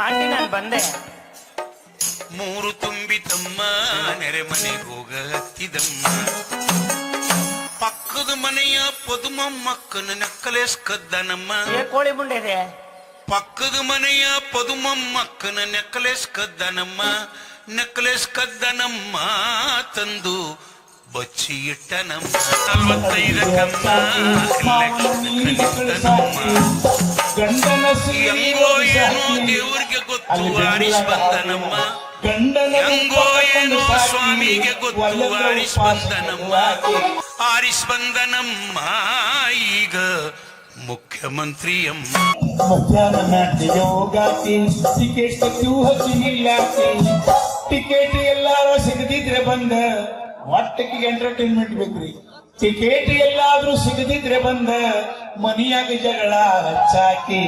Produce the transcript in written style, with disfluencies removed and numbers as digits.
Aunty ನಾನು ಬಂದೆ. ಮೂರು ತುಂಬಿತಮ್ಮ ನೆರೆ ಮನೆಗೆ ಹೋಗ ಹತ್ತಿದಮ್ಮ. ಪಕ್ಕದ ಮನೆಯ ಪದುಮಮ್ಮಕ್ಕನ ನೆಕ್ಕಲೇಸ್ ಕದ್ದನಮ್ಮ. ಕೋಳಿ ಮುಂಡೆ ಇದೆ. ಪಕ್ಕದ ಮನೆಯ ಪದುಮಮ್ಮಕ್ಕನ ನೆಕ್ಕಲೇಸ್ ಕದ್ದನಮ್ಮ. ನೆಕ್ಕಲೇಸ್ ಕದ್ದನಮ್ಮ ತಂದು ಬಚ್ಚಿ ಇಟ್ಟನಮ್ಮ. 45 ಹೆಂಗೋ ಏನೋ ದೇವ್ರಿಗೆ ಗೊತ್ತು ಆರಿಸ್ ಬಂದನಮ್ಮ. ಹೆಂಗೋ ಏನೋ ಸ್ವಾಮಿಗೆ ಗೊತ್ತು ಆರಿಸ್ ಬಂದನಮ್ಮ. ಆರಿಸ್ ಬಂದನಮ್ಮ ಈಗ ಮುಖ್ಯಮಂತ್ರಿಯಮ್ಮ. ಮಧ್ಯಾಹ್ನ ನಾಟ್ಯ ಯೋಗಾತಿ ಟಿಕೆಟ್ ಹಚ್ಚಿನಿಲ್ಲಾತಿ. ಟಿಕೆಟ್ ಎಲ್ಲಾರು ಸಿಗದಿದ್ರೆ ಬಂದ ಒಟ್ಟಿಗೆ ಎಂಟರ್ಟೈನ್ಮೆಂಟ್ ಬೇಕ್ರಿ. ಟಿಕೆಟ್ ಎಲ್ಲಾದ್ರೂ ಸಿಗದಿದ್ರೆ ಬಂದ ಮನಿಯಾಗ ಜಗಳ ಹಚ್ಚಾಕಿ.